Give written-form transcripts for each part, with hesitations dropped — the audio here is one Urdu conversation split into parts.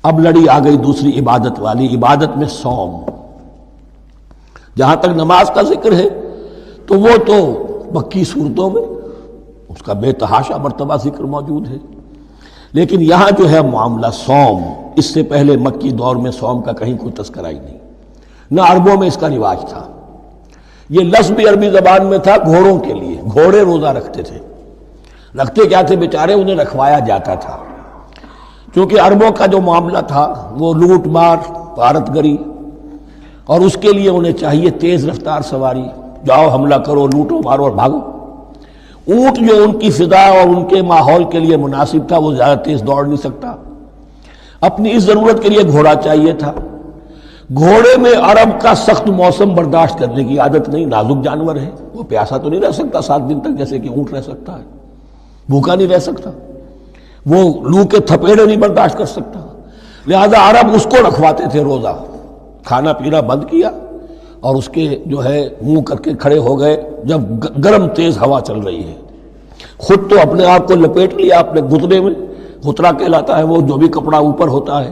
اب لڑی آ گئی دوسری عبادت والی، عبادت میں صوم۔ جہاں تک نماز کا ذکر ہے تو وہ تو مکی صورتوں میں اس کا بے تحاشا مرتبہ ذکر موجود ہے، لیکن یہاں جو ہے معاملہ صوم، اس سے پہلے مکی دور میں صوم کا کہیں کوئی تذکرہ ہی نہیں، نہ عربوں میں اس کا رواج تھا۔ یہ لفظ بھی عربی زبان میں تھا گھوڑوں کے لیے، گھوڑے روزہ رکھتے تھے۔ رکھتے کیا تھے بیچارے؟ انہیں رکھوایا جاتا تھا، کیونکہ عربوں کا جو معاملہ تھا وہ لوٹ مار، غارت گری، اور اس کے لیے انہیں چاہیے تیز رفتار سواری، جاؤ حملہ کرو، لوٹو مارو اور بھاگو۔ اونٹ جو ان کی فضا اور ان کے ماحول کے لیے مناسب تھا وہ زیادہ تیز دوڑ نہیں سکتا، اپنی اس ضرورت کے لیے گھوڑا چاہیے تھا۔ گھوڑے میں عرب کا سخت موسم برداشت کرنے کی عادت نہیں، نازک جانور ہے، وہ پیاسا تو نہیں رہ سکتا 7 دن تک جیسے کہ اونٹ رہ سکتا ہے، بھوکا نہیں رہ سکتا، وہ لو کے تھپیڑے نہیں برداشت کر سکتا، لہذا عرب اس کو رکھواتے تھے روزہ۔ کھانا پینا بند کیا اور اس کے جو ہے منہ کر کے کھڑے ہو گئے جب گرم تیز ہوا چل رہی ہے، خود تو اپنے آپ کو لپیٹ لیا اپنے گھتنے میں، گھترا کہلاتا ہے وہ جو بھی کپڑا اوپر ہوتا ہے،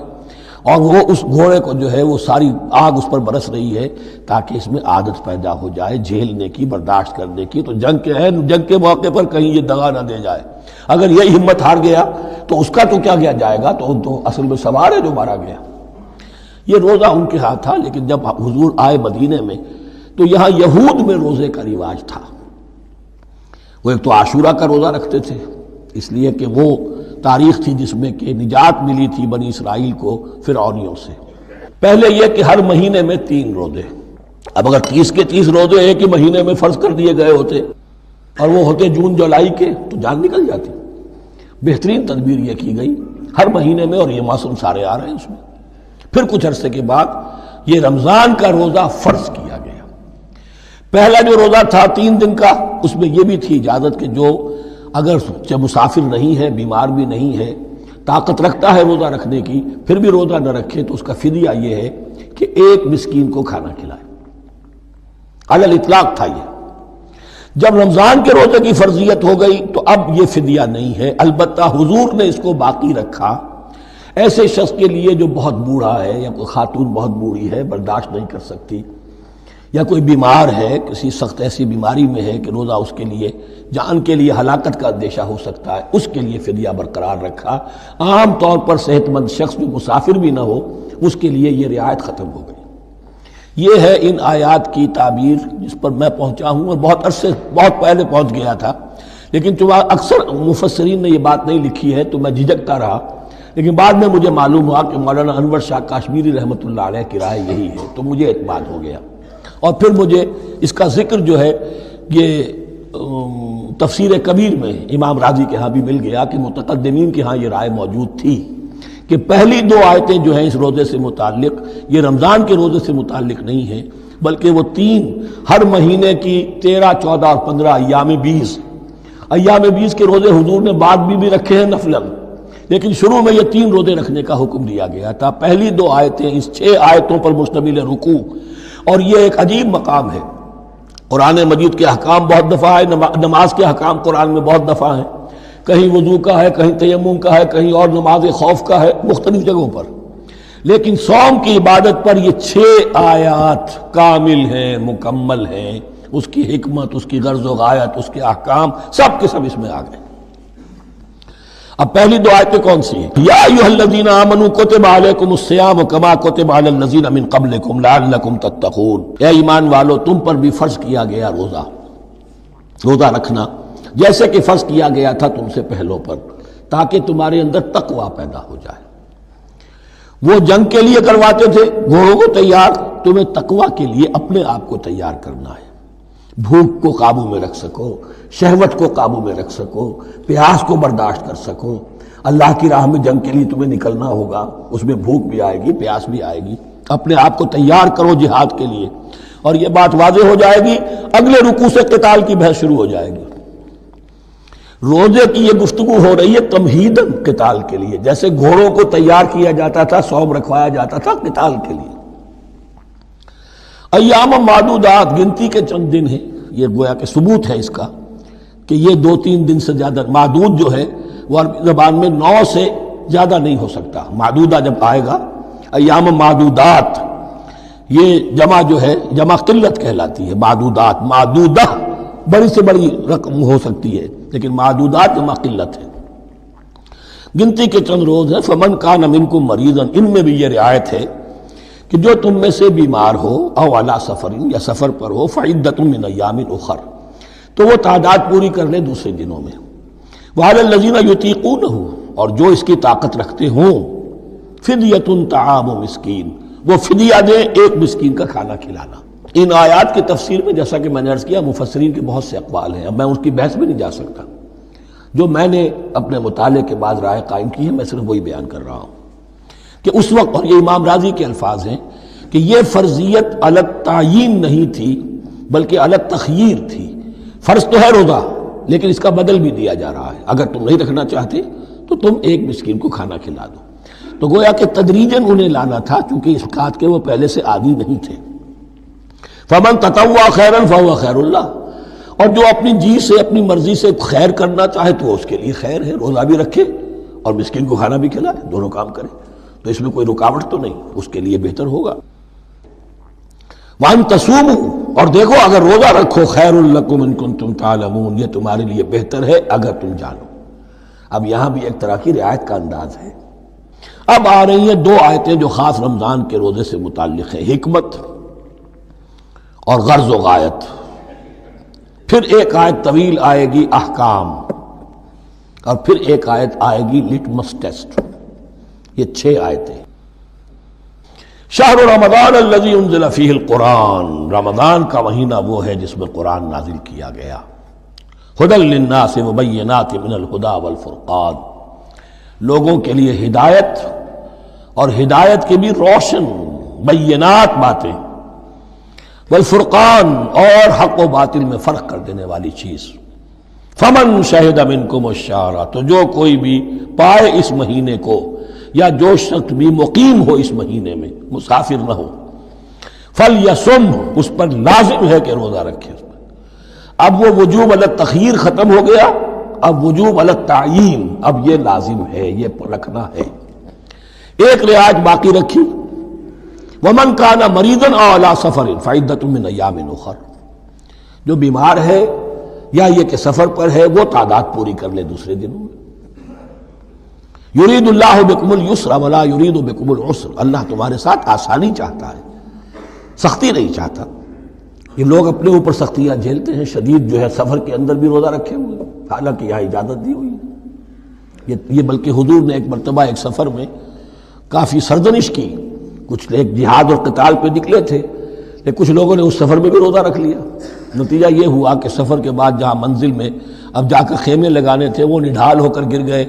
اور وہ اس گھوڑے کو جو ہے وہ ساری آگ اس پر برس رہی ہے تاکہ اس میں عادت پیدا ہو جائے جھیلنے کی، برداشت کرنے کی۔ تو جنگ کے موقع پر کہیں یہ دغا نہ دے جائے، اگر یہ ہمت ہار گیا تو اس کا تو کیا کیا جائے گا، تو اصل میں سوار ہے جو مارا گیا۔ یہ روزہ ان کے ہاتھ تھا، لیکن جب حضور آئے مدینے میں تو یہاں یہود میں روزے کا رواج تھا۔ وہ ایک تو عاشورہ کا روزہ رکھتے تھے، اس لیے کہ وہ تاریخ تھی جس میں کہ نجات ملی تھی بنی اسرائیل کو فرعونیوں سے۔ پہلے یہ کہ ہر مہینے میں 3 روزے، اب اگر 30 کے 30 روزے ایک ہی مہینے میں فرض کر دیے گئے ہوتے اور وہ ہوتے جون جولائی کے تو جان نکل جاتی۔ بہترین تدبیر یہ کی گئی ہر مہینے میں، اور یہ موسم سارے آ رہے ہیں اس میں۔ پھر کچھ عرصے کے بعد یہ رمضان کا روزہ فرض کیا گیا۔ پہلا جو روزہ تھا 3 دن کا، اس میں یہ بھی تھی اجازت کہ جو اگر مسافر نہیں ہے، بیمار بھی نہیں ہے، طاقت رکھتا ہے روزہ رکھنے کی، پھر بھی روزہ نہ رکھے تو اس کا فدیہ یہ ہے کہ 1 مسکین کو کھانا کھلائے۔ علی الاطلاق تھا یہ۔ جب رمضان کے روزے کی فرضیت ہو گئی تو اب یہ فدیہ نہیں ہے، البتہ حضور نے اس کو باقی رکھا ایسے شخص کے لیے جو بہت بوڑھا ہے، یا کوئی خاتون بہت بوڑھی ہے برداشت نہیں کر سکتی، یا کوئی بیمار ہے، کسی سخت ایسی بیماری میں ہے کہ روزہ اس کے لیے جان کے لیے ہلاکت کا اندیشہ ہو سکتا ہے، اس کے لیے فدیہ برقرار رکھا۔ عام طور پر صحت مند شخص جو مسافر بھی نہ ہو اس کے لیے یہ رعایت ختم ہو گئی۔ یہ ہے ان آیات کی تعبیر جس پر میں پہنچا ہوں، اور بہت پہلے پہنچ گیا تھا، لیکن چونکہ اکثر مفسرین نے یہ بات نہیں لکھی ہے تو میں جھجکتا رہا، لیکن بعد میں مجھے معلوم ہوا کہ مولانا انور شاہ کاشمیری رحمۃ اللہ علیہ کی رائے یہی ہے، تو مجھے اعتماد ہو گیا۔ اور پھر مجھے اس کا ذکر جو ہے یہ تفسیر کبیر میں امام راضی کے ہاں بھی مل گیا کہ متقدمین کے ہاں یہ رائے موجود تھی کہ پہلی 2 آیتیں جو ہیں اس روزے سے متعلق، یہ رمضان کے روزے سے متعلق نہیں ہیں، بلکہ وہ 3 ہر مہینے کی 13، 14 اور 15 ایام 20 کے روزے حضور نے بعد بھی رکھے ہیں نفلاً، لیکن شروع میں یہ 3 روزے رکھنے کا حکم دیا گیا تھا۔ پہلی 2 آیتیں اس 6 آیتوں پر مشتمل رکوع، اور یہ ایک عجیب مقام ہے۔ قرآن مجید کے احکام بہت دفعہ ہے، نماز کے احکام قرآن میں بہت دفعہ ہیں، کہیں وضو کا ہے، کہیں تیمم کا ہے، کہیں اور نماز خوف کا ہے، مختلف جگہوں پر، لیکن صوم کی عبادت پر یہ 6 آیات کامل ہیں، مکمل ہیں، اس کی حکمت، اس کی غرض و غایت، اس کے احکام سب کے سب اس میں آ گئے۔ اب پہلی 2 آیتیں کون سی ہیں؟ یا ایھا الذین آمنوا کتب علیکم الصیام کما کتب علی الذین من قبلکم لعلکم تتقون، اے ایمان والو تم پر بھی فرض کیا گیا روزہ رکھنا جیسے کہ فرض کیا گیا تھا تم سے پہلوں پر، تاکہ تمہارے اندر تقوی پیدا ہو جائے۔ وہ جنگ کے لیے کرواتے تھے گھوڑوں کو تیار، تمہیں تقوی کے لیے اپنے آپ کو تیار کرنا ہے، بھوک کو قابو میں رکھ سکو، شہوت کو قابو میں رکھ سکو، پیاس کو برداشت کر سکو۔ اللہ کی راہ میں جنگ کے لیے تمہیں نکلنا ہوگا، اس میں بھوک بھی آئے گی، پیاس بھی آئے گی، اپنے آپ کو تیار کرو جہاد کے لیے۔ اور یہ بات واضح ہو جائے گی، اگلے رکوع سے قتال کی بحث شروع ہو جائے گی۔ روزے کی یہ گفتگو ہو رہی ہے تمہیداً قتال کے لیے، جیسے گھوڑوں کو تیار کیا جاتا تھا، صوم رکھوایا جاتا تھا قتال کے لیے۔ ایام معدودات، گنتی کے چند دن ہیں، یہ گویا کہ ثبوت ہے اس کا کہ یہ 2-3 دن سے زیادہ، معدود جو ہے وہ عربی زبان میں 9 سے زیادہ نہیں ہو سکتا. معدودہ جب آئے گا، ایام معدودات، یہ جمع جو ہے جمع قلت کہلاتی ہے. معدودات، معدودہ بڑی سے بڑی رقم ہو سکتی ہے، لیکن معدودات جمع قلت ہے. گنتی کے چند روز ہیں. فمن کان منکم مریضا، ان میں بھی یہ رعایت ہے کہ جو تم میں سے بیمار ہو، او علی سفر، یا سفر پر ہو، فعدۃ من ایام اخر، تو وہ تعداد پوری کر لے دوسرے دنوں میں. وعلی الذین یطیقونہ، اور جو اس کی طاقت رکھتے ہوں، فدیۃ طعام مسکین، وہ فدیہ دے ایک مسکین کا کھانا کھلانا. ان آیات کی تفسیر میں جیسا کہ میں نے عرض کیا مفسرین کے بہت سے اقوال ہیں، اب میں اس کی بحث میں نہیں جا سکتا. جو میں نے اپنے مطالعے کے بعد رائے قائم کی ہے میں صرف وہی بیان کر رہا ہوں کہ اس وقت، اور یہ امام راضی کے الفاظ ہیں، کہ یہ فرضیت علی التعیین نہیں تھی بلکہ علی التخییر تھی. فرض تو ہے روزہ، لیکن اس کا بدل بھی دیا جا رہا ہے. اگر تم نہیں رکھنا چاہتے تو تم ایک مسکین کو کھانا کھلا دو. تو گویا کہ تدریجاً انہیں لانا تھا، چونکہ اس بات کے وہ پہلے سے عادی نہیں تھے. فمن تطوع خیرا فهو خیر اللہ، اور جو اپنی جی سے اپنی مرضی سے خیر کرنا چاہے تو اس کے لیے خیر ہے. روزہ بھی رکھے اور مسکین کو کھانا بھی کھلائے، دونوں کام کرے تو اس میں کوئی رکاوٹ تو نہیں، اس کے لیے بہتر ہوگا. وَأَن تَصُومُوا، اور دیکھو اگر روزہ رکھو، خیر لکم ان کنتم تعلمون، یہ تمہارے لیے بہتر ہے اگر تم جانو. اب یہاں بھی ایک طرح کی رعایت کا انداز ہے. اب آ رہی ہیں دو آیتیں جو خاص رمضان کے روزے سے متعلق ہیں، حکمت اور غرض و غایت. پھر ایک آیت طویل آئے گی احکام، اور پھر ایک آیت آئے گی لٹمس ٹیسٹ. یہ 6 آیتیں. شہر رمضان الذی انزل فیہ القرآن، رمضان کا مہینہ وہ ہے جس میں قرآن نازل کیا گیا. ھدی للناس وبینات من الھدی والفرقان، لوگوں کے لیے ہدایت، اور ہدایت کے بھی روشن بینات باتیں، والفرقان، اور حق و باطل میں فرق کر دینے والی چیز. فمن شہد منکم الشہر، تو جو کوئی بھی پائے اس مہینے کو، یا جو شخص بھی مقیم ہو اس مہینے میں، مسافر نہ ہو، فلیصم، اس پر لازم ہے کہ روزہ رکھے. اب وہ وجوب علی التخییر ختم ہو گیا، اب وجوب علی التعیین، اب یہ لازم ہے، یہ رکھنا ہے. ایک رعایت باقی رکھی، ومن کان مریضا او علی سفر فعدۃ من ایام اخر، جو بیمار ہے یا یہ کہ سفر پر ہے وہ تعداد پوری کر لے دوسرے دنوں میں. یرید اللہ بکم الیسر ولا یرید بکم العسر، اللہ تمہارے ساتھ آسانی چاہتا ہے، سختی نہیں چاہتا. یہ لوگ اپنے اوپر سختیاں جھیلتے ہیں. شدید جو ہے سفر کے اندر بھی روزہ رکھے ہوئے، حالانکہ یہاں اجازت دی ہوئی ہے. یہ بلکہ حضور نے ایک مرتبہ ایک سفر میں کافی سرزنش کی. کچھ ایک جہاد اور قتال پہ نکلے تھے، لیکن کچھ لوگوں نے اس سفر میں بھی روزہ رکھ لیا. نتیجہ یہ ہوا کہ سفر کے بعد جہاں منزل میں اب جا کر خیمے لگانے تھے وہ نڈھال ہو کر گر گئے.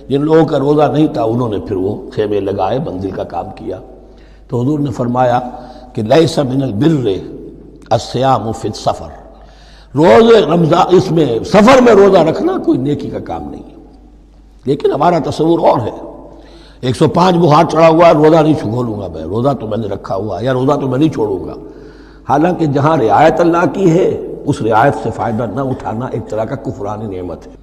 جن لوگوں کا روزہ نہیں تھا انہوں نے پھر وہ خیمے لگائے، منزل کا کام کیا. تو حضور نے فرمایا کہ لیس من البر الصیام فی السفر، روزے رمضان اس میں سفر میں روزہ رکھنا کوئی نیکی کا کام نہیں ہے. لیکن ہمارا تصور اور ہے، 105 بخار چڑھا ہوا ہے، روزہ نہیں چھوڑوں گا میں، روزہ تو میں نے رکھا ہوا، یا روزہ تو میں نہیں چھوڑوں گا. حالانکہ جہاں رعایت اللہ کی ہے اس رعایت سے فائدہ نہ اٹھانا ایک طرح کا کفران نعمت ہے.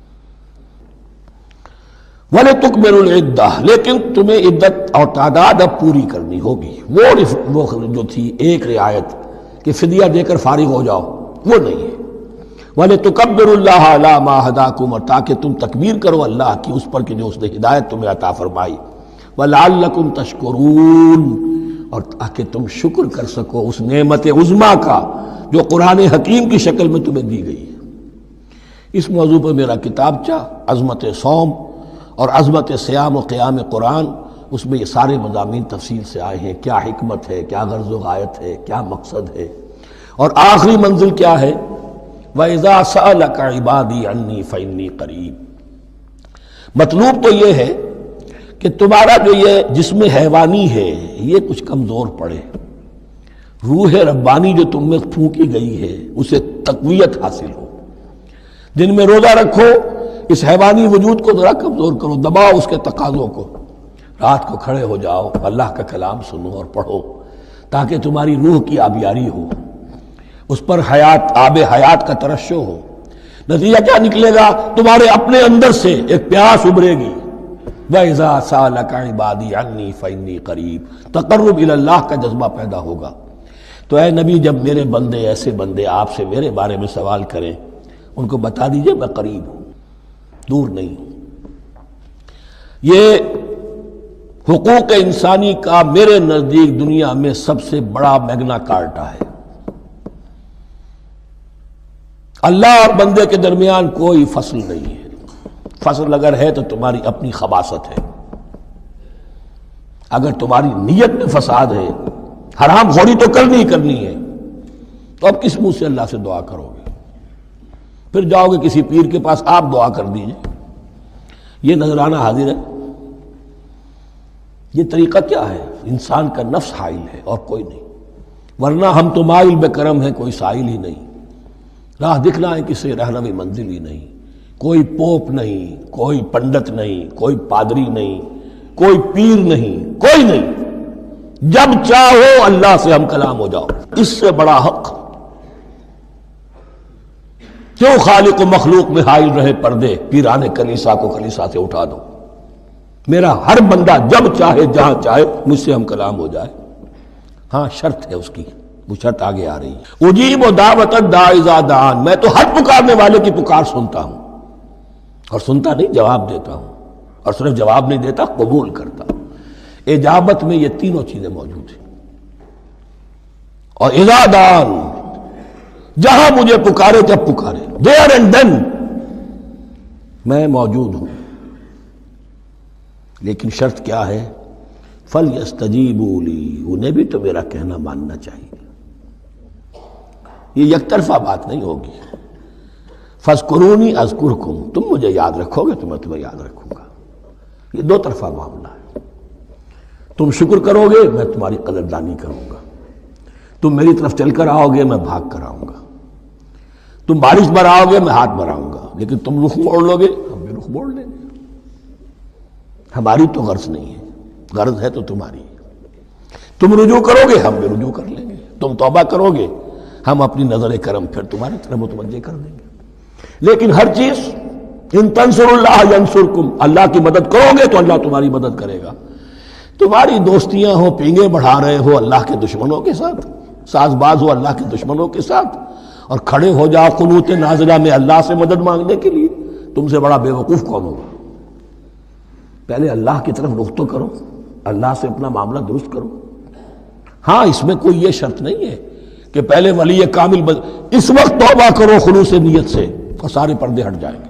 وَلِتُكْمِلُوا الْعِدَّةَ، لیکن تمہیں عدت اور تعداد اب پوری کرنی ہوگی. وہ جو تھی ایک رعایت کہ فدیہ دے کر فارغ ہو جاؤ، وہ نہیں ہے. وَلِتُكَبِّرُوا اللَّهَ عَلَىٰ مَا هَدَاكُمْ، اور تاکہ تم تکبیر کرو اللہ کی اس پر کہ جو اس نے ہدایت تمہیں عطا فرمائی. وَلَعَلَّكُمْ تَشْكُرُونَ، اور تاکہ تم شکر کر سکو اس نعمت عظمیٰ کا جو قرآن حکیم کی شکل میں تمہیں دی گئی ہے. اس موضوع پر میرا کتابچہ عظمت صوم اور عظمت سیام و قیام قرآن، اس میں یہ سارے مضامین تفصیل سے آئے ہیں. کیا حکمت ہے، کیا غرض و غایت ہے، کیا مقصد ہے، اور آخری منزل کیا ہے. وَإِذَا سَأَلَكَ عِبَادِي عَنِّي فَإِنِّي قَرِيبٌ. مطلوب تو یہ ہے کہ تمہارا جو یہ جسم حیوانی ہے یہ کچھ کمزور پڑے، روح ربانی جو تم میں پھونکی گئی ہے اسے تقویت حاصل ہو. دن میں روزہ رکھو، اس حیوانی وجود کو ذرا کمزور کرو، دباؤ اس کے تقاضوں کو. رات کو کھڑے ہو جاؤ، اللہ کا کلام سنو اور پڑھو، تاکہ تمہاری روح کی آبیاری ہو، اس پر حیات، آب حیات کا ترشح ہو. نتیجہ کیا نکلے گا؟ تمہارے اپنے اندر سے ایک پیاس ابھرے گی، وَإِذَا سَأَلَكَ عِبَادِي عَنِّي فَإِنِّي قَرِيبٌ، تقرب الی اللہ کا جذبہ پیدا ہوگا۔ تو اے نبی جب میرے بندے، ایسے بندے آپ سے میرے بارے میں سوال کریں، ان کو بتا دیجئے میں قریب ہوں، دور نہیں ہوں۔ یہ حقوق انسانی کا میرے نزدیک دنیا میں سب سے بڑا میگنا کارٹا ہے۔ اللہ اور بندے کے درمیان کوئی فصل نہیں ہے، فصل اگر ہے تو تمہاری اپنی خباثت ہے، اگر تمہاری نیت میں فساد ہے، حرام خوری تو کرنی ہی کرنی ہے، تو اب کس منہ سے اللہ سے دعا کرو گے؟ پھر جاؤ گے کسی پیر کے پاس، آپ دعا کر دیجئے، یہ نذرانہ حاضر ہے؟ یہ طریقہ کیا ہے؟ انسان کا نفس حائل ہے اور کوئی نہیں، ورنہ ہم تو مائل بے کرم ہیں، کوئی سائل ہی نہیں، راہ دکھنا ہے کسی رہنمی منزل ہی نہیں، کوئی پوپ نہیں، کوئی پنڈت نہیں، کوئی پادری نہیں، کوئی پیر نہیں، کوئی نہیں، جب چاہو اللہ سے ہم کلام ہو جاؤ، اس سے بڑا حق کیوں خالق و مخلوق میں حائل رہے پردے؟ پیران کلیسا کو کلیسا سے اٹھا دو، میرا ہر بندہ جب چاہے جہاں چاہے مجھ سے ہم کلام ہو جائے۔ ہاں شرط ہے اس کی، وہ شرط آگے آ رہی ہے، اجیب دعوت الداعی اذا دعان، میں تو ہر پکارنے والے کی پکار سنتا ہوں، اور سنتا نہیں جواب دیتا ہوں، اور صرف جواب نہیں دیتا قبول کرتا ہوں۔ اجابت میں یہ تینوں چیزیں موجود ہیں، اور اذا دعان، جہاں مجھے پکارے جب پکارے، دیر اینڈ دین میں موجود ہوں، لیکن شرط کیا ہے؟ فَلْيَسْتَجِيبُوا لِي، انہیں بھی تو میرا کہنا ماننا چاہیے، یہ یک طرفہ بات نہیں ہوگی۔ فَاذْكُرُونِي أَذْكُرْكُمْ، تم مجھے یاد رکھو گے تو میں تمہیں یاد رکھوں گا، یہ دو طرفہ معاملہ ہے۔ تم شکر کرو گے میں تمہاری قدردانی کروں گا، تم میری طرف چل کر آؤ گے میں بھاگ کر آؤں گا، تم بارش برآؤ گے میں ہاتھ بڑھاؤں گا، لیکن تم رخ موڑ لو گے ہم بھی رخ موڑ لیں گے۔ ہماری تو غرض نہیں ہے، غرض ہے تو تمہاری، تم رجوع کرو گے ہم بھی رجوع کر لیں گے، تم توبہ کرو گے ہم اپنی نظر کرم پھر تمہاری طرف متوجہ کر دیں گے۔ لیکن ہر چیز ان تنصروا اللہ ینصرکم، اللہ کی مدد کرو گے تو اللہ تمہاری مدد کرے گا۔ تمہاری دوستیاں ہو، پینگے بڑھا رہے ہو اللہ کے دشمنوں کے ساتھ، ساز باز ہو اللہ کے دشمنوں کے ساتھ، اور کھڑے ہو جاؤ قنوت نازلہ میں اللہ سے مدد مانگنے کے لیے، تم سے بڑا بے وقوف کون ہوگا؟ پہلے اللہ کی طرف رخ تو کرو، اللہ سے اپنا معاملہ درست کرو۔ ہاں اس میں کوئی یہ شرط نہیں ہے کہ پہلے ولی کامل اس وقت توبہ کرو خلوص نیت سے اور سارے پردے ہٹ جائیں گے،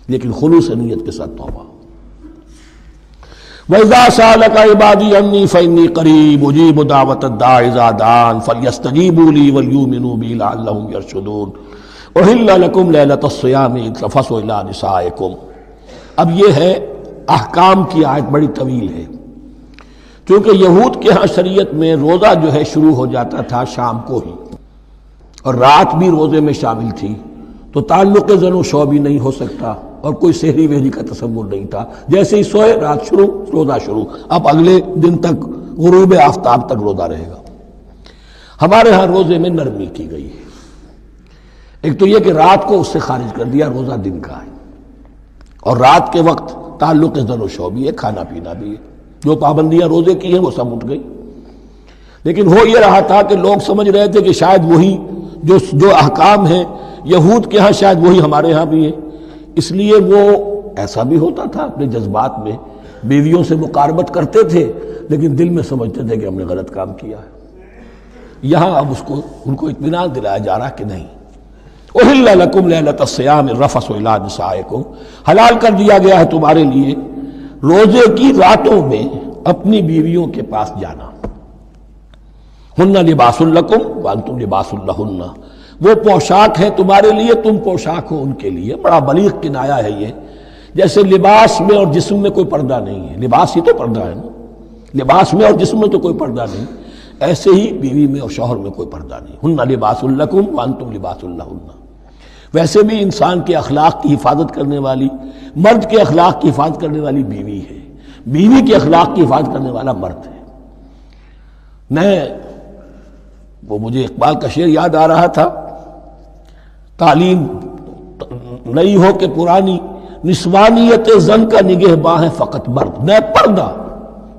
لیکن خلوص نیت کے ساتھ توبہ۔ وَإِذَا سَأَلَكَ عِبَادِي عَنِّي فَإِنِّي قَرِيبٌ أُجِيبُ دَعْوَةَ الدَّاعِ إِذَا دَعَانِ فَلْيَسْتَجِيبُوا لِي وَلْيُؤْمِنُوا بِي لَعَلَّهُمْ يَرْشُدُونَ أُحِلَّ لَكُمْ لَيْلَةَ الصِّيَامِ إِذْ تَفَضُّوا إِلَىٰ نِسَائِكُمْ۔ اب یہ ہے احکام کی آیت، بڑی طویل ہے، کیونکہ یہود کے ہاں شریعت میں روزہ جو ہے شروع ہو جاتا تھا شام کو ہی، اور رات بھی روزے میں شامل تھی، تو تعلق زن و شو بھی نہیں ہو سکتا، اور کوئی سحری وحری کا تصور نہیں تھا، جیسے ہی سوئے رات شروع روزہ شروع، اب اگلے دن تک غروب آفتاب تک روزہ رہے گا۔ ہمارے ہاں روزے میں نرمی کی گئی ہے، ایک تو یہ کہ رات کو اس سے خارج کر دیا، روزہ دن کا ہے، اور رات کے وقت تعلق زن و شو بھی ہے، کھانا پینا بھی ہے، جو پابندیاں روزے کی ہیں وہ سب اٹھ گئی۔ لیکن ہو یہ رہا تھا کہ لوگ سمجھ رہے تھے کہ شاید وہی جو احکام ہیں یہود کے ہاں شاید وہی ہمارے ہاں بھی ہیں، اس لیے وہ ایسا بھی ہوتا تھا اپنے جذبات میں بیویوں سے مقاربت کرتے تھے، لیکن دل میں سمجھتے تھے کہ ہم نے غلط کام کیا ہے۔ یہاں اب ان کو اطمینان دلایا جا رہا کہ نہیں، احل لکم لیلۃ الصیام الرفث الی نسائکم، حلال کر دیا گیا ہے تمہارے لیے روزے کی راتوں میں اپنی بیویوں کے پاس جانا۔ ہن لباس لکم وانتم لباس لہن، وہ پوشاک ہے تمہارے لیے، تم پوشاک ہو ان کے لیے۔ بڑا بلیغ کنایا ہے یہ، جیسے لباس میں اور جسم میں کوئی پردہ نہیں ہے، لباس ہی تو پردہ ہے نا، لباس میں اور جسم میں تو کوئی پردہ نہیں، ایسے ہی بیوی میں اور شوہر میں کوئی پردہ نہیں۔ ہن لباس لکم وانتم لباس لہن۔ ویسے بھی انسان کے اخلاق کی حفاظت کرنے والی، مرد کے اخلاق کی حفاظت کرنے والی بیوی ہے، بیوی کے اخلاق کی حفاظت کرنے والا مرد ہے۔ وہ مجھے اقبال کا شعر یاد آ رہا تھا، تعلیم نئی ہو کہ پرانی، نسوانیت زن کا نگہباں ہے فقط مرد، نہ پردہ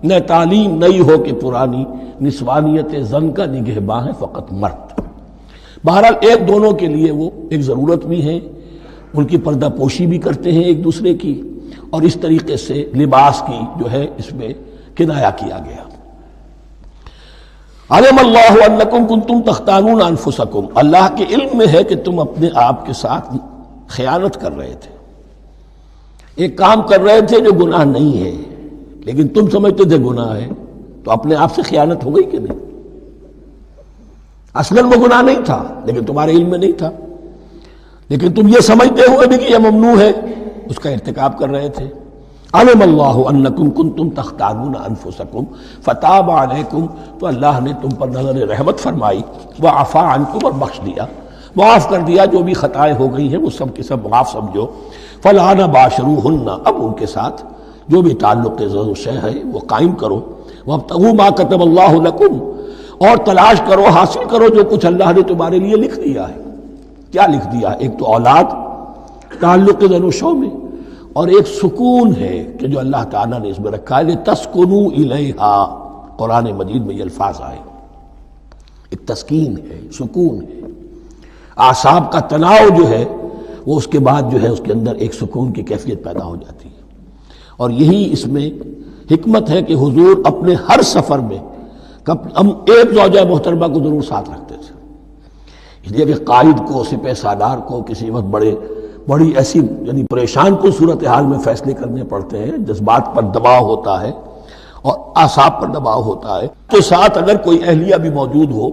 نہ تعلیم نئی ہو کہ پرانی، نسوانیت زن کا نگہباں ہے فقط مرد۔ بہرحال ایک دونوں کے لیے وہ ایک ضرورت بھی ہے، ان کی پردہ پوشی بھی کرتے ہیں ایک دوسرے کی، اور اس طریقے سے لباس کی جو ہے اس میں کنایا کیا گیا۔ علم اللہ انکم کنتم تختانون انفسکم، اللہ کے علم میں ہے کہ تم اپنے آپ کے ساتھ خیانت کر رہے تھے، ایک کام کر رہے تھے جو گناہ نہیں ہے لیکن تم سمجھتے تھے گناہ ہے، تو اپنے آپ سے خیانت ہو گئی کہ نہیں؟ اصلاً وہ گناہ نہیں تھا لیکن تمہارے علم میں نہیں تھا، لیکن تم یہ سمجھتے ہوئے بھی کہ یہ ممنوع ہے اس کا ارتکاب کر رہے تھے۔ علم اللہ انکم کنتم تختانون انفسکم فتاب علیکم، تو اللہ نے تم پر نظر رحمت فرمائی، وعفا عنکم، اور بخش دیا، معاف کر دیا، جو بھی خطائیں ہو گئی ہیں وہ سب کے سب معاف سمجھو۔ فالآن باشروہن، اب ان کے ساتھ جو بھی تعلق شے ہے وہ قائم کرو، وابتغوا ما کتب اللہ لکم، اور تلاش کرو، حاصل کرو جو کچھ اللہ نے تمہارے لیے لکھ دیا ہے۔ کیا لکھ دیا ہے؟ ایک تو اولاد تعلق زن و شو میں، اور ایک سکون ہے کہ جو اللہ تعالیٰ نے اس میں رکھا ہے، لِتَسْكُنُوا إِلَيْهَا، قرآن مجید میں یہ الفاظ آئے، ایک تسکین ہے، سکون ہے، اعصاب کا تناؤ جو ہے وہ اس کے بعد جو ہے اس کے اندر ایک سکون کی کیفیت پیدا ہو جاتی ہے۔ اور یہی اس میں حکمت ہے کہ حضور اپنے ہر سفر میں ہم ایک زوجہ محترمہ کو ضرور ساتھ رکھتے تھے، اس لیے کہ قائد کو، سپہ سالار کو کسی وقت بڑی ایسی یعنی پریشان کن صورتحال میں فیصلے کرنے پڑتے ہیں، جذبات پر دباؤ ہوتا ہے اور اعصاب پر دباؤ ہوتا ہے، تو ساتھ اگر کوئی اہلیہ بھی موجود ہو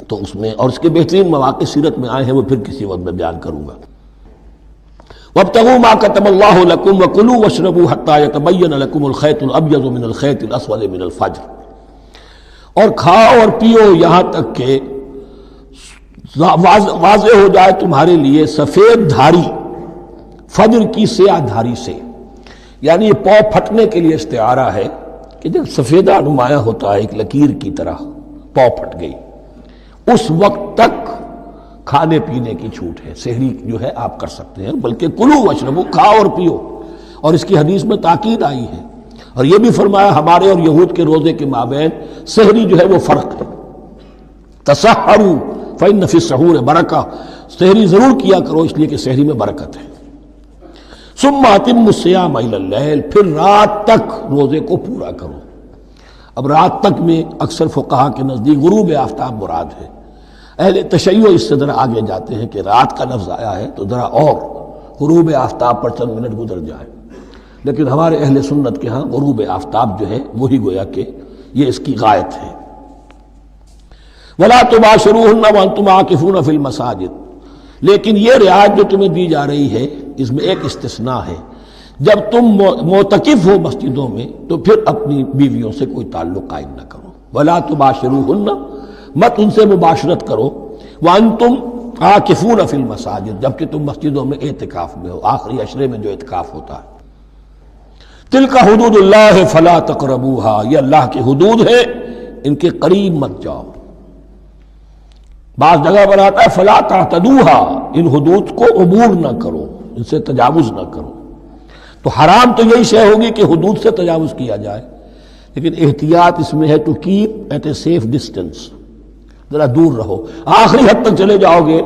تو اس میں، اور اس کے بہترین مواقع سیرت میں آئے ہیں، وہ پھر کسی وقت میں بیان کروں گا۔ وابتغوا ما كتب الله لكم وكلوا واشربوا حتى يتبين لكم الخيط الابيض من الخيط الاسود من الفجر، اور کھاؤ اور پیو یہاں تک کہ واضح ہو جائے تمہارے لیے سفید دھاری فجر کی سیاہ دھاری سے، یعنی یہ پاؤں پھٹنے کے لیے استعارہ ہے کہ جب سفیدہ نمایاں ہوتا ہے ایک لکیر کی طرح، پاؤں پھٹ گئی، اس وقت تک کھانے پینے کی چھوٹ ہے، سحری جو ہے آپ کر سکتے ہیں، بلکہ کلو واشربو، کھاؤ اور پیو، اور اس کی حدیث میں تاکید آئی ہے، اور یہ بھی فرمایا ہمارے اور یہود کے روزے کے مابین سحری جو ہے وہ فرق ہے، تسحروا فإن فی السحور برکہ، سحری ضرور کیا کرو اس لیے کہ سحری میں برکت ہے۔ ثم اتموا الصیام الی اللیل، پھر رات تک روزے کو پورا کرو۔ اب رات تک میں اکثر فقہا کے نزدیک غروب آفتاب مراد ہے، اہل تشیع اس سے ذرا آگے جاتے ہیں کہ رات کا لفظ آیا ہے تو ذرا اور غروب آفتاب پر چند منٹ گزر جائے، لیکن ہمارے اہل سنت کے ہاں غروب آفتاب جو ہے وہی گویا کہ یہ اس کی غایت ہے۔ وَلَا تُبَاشِرُوهُنَّ وَأَنْتُمْ عَاكِفُونَ فِي الْمَسَاجِدِ، لیکن یہ رعایت جو تمہیں دی جا رہی ہے اس میں ایک استثناء ہے، جب تم معتکف ہو مسجدوں میں تو پھر اپنی بیویوں سے کوئی تعلق قائم نہ کرو۔ وَلَا تُبَاشِرُوهُنَّ، مت ان سے مباشرت کرو، وَأَنْتُمْ عَاكِفُونَ فِي الْمَسَاجِدِ، جبکہ تم مسجدوں میں اعتکاف میں ہو، آخری عشرے میں جو اعتکاف ہوتا ہے۔ تِلْكَ حُدُودُ اللَّهِ فَلَا تَقْرَبُوهَا، یہ اللہ کی حدود ہے، ان کے قریب مت جاؤ۔ بعض جگہ پر آتا ہے فَلَا تَعْتَدُوهَا، ان حدود کو عبور نہ کرو، ان سے تجاوز نہ کرو۔ تو حرام تو یہی شے ہوگی کہ حدود سے تجاوز کیا جائے، لیکن احتیاط اس میں ہے to keep at a safe distance, ذرا دور رہو، آخری حد تک چلے جاؤ گے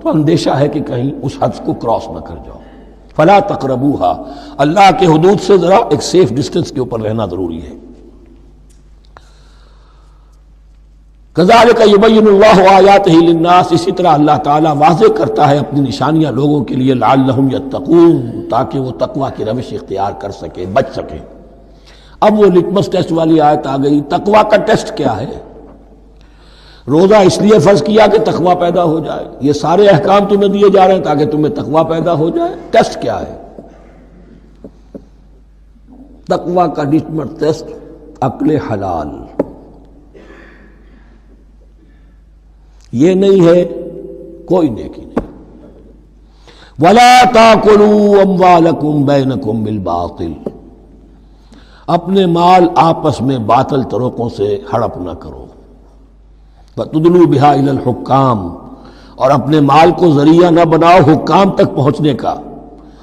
تو اندیشہ ہے کہ کہیں اس حد کو کراس نہ کر جاؤ۔ فلا تقربوها، اللہ کے حدود سے ذرا ایک سیف ڈسٹینس کے اوپر رہنا ضروری ہے۔ کذالک یبین اللہ آیاتہ للناس، اسی طرح اللہ تعالیٰ واضح کرتا ہے اپنی نشانیاں لوگوں کے لیے، لعلہم یتقون، تاکہ وہ تقوی کی روش اختیار کر سکے، بچ سکے۔ اب وہ لٹمس ٹیسٹ والی آیت آ گئی، تقوی کا ٹیسٹ کیا ہے؟ روزہ اس لیے فرض کیا کہ تقوی پیدا ہو جائے، یہ سارے احکام تمہیں دیے جا رہے ہیں تاکہ تمہیں تقوی پیدا ہو جائے۔ ٹیسٹ کیا ہے؟ تقوی کا لٹمس ٹیسٹ عقل حلال، یہ نہیں ہے کوئی نیکی نہیں۔ وَلَا تَأْكُلُوا أَمْوَالَكُمْ بَيْنَكُمْ بِالْبَاطِلِ، اپنے مال آپس میں باطل طریقوں سے ہڑپ نہ کرو۔ وَتُدْلُوا بِهَا إِلَى الْحُكَّامِ، اور اپنے مال کو ذریعہ نہ بناؤ حکام تک پہنچنے کا،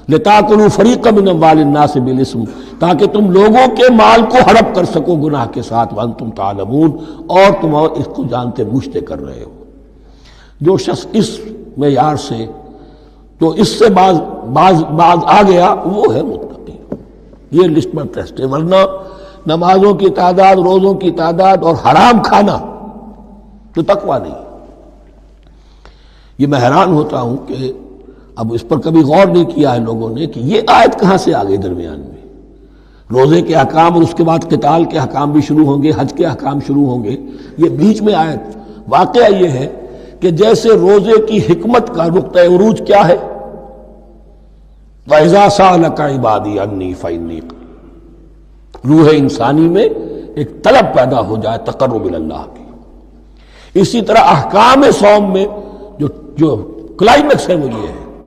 لتاکلوا فریقا من اموال الناس بالاسم، تاکہ تم لوگوں کے مال کو ہڑپ کر سکو گناہ کے ساتھ، وانتم تعلمون، اور تم اس کو جانتے بوجھتے کر رہے ہو۔ جو شخص اس معیار سے تو اس سے باز آ گیا وہ ہے متقی۔ یہ لسٹ پر ٹیسٹ ہے، ورنہ نمازوں کی تعداد، روزوں کی تعداد اور حرام کھانا تو تقویٰ نہیں۔ یہ میں حیران ہوتا ہوں کہ اب اس پر کبھی غور نہیں کیا ہے لوگوں نے کہ یہ آیت کہاں سے آ گئی درمیان میں۔ روزے کے احکام اور اس کے بعد قتال کے احکام بھی شروع ہوں گے، حج کے احکام شروع ہوں گے، یہ بیچ میں آیت۔ واقعہ یہ ہے کہ جیسے روزے کی حکمت کا نقطہ عروج کیا ہے، وَإِذَا سَأَلَكَ عِبَادِي عَنِّي فَإِنِّي قَرِيبٌ، روح انسانی میں ایک طلب پیدا ہو جائے تقرب اللہ کی۔ اسی طرح احکام صوم میں جو کلائمیکس ہے وہ یہ ہے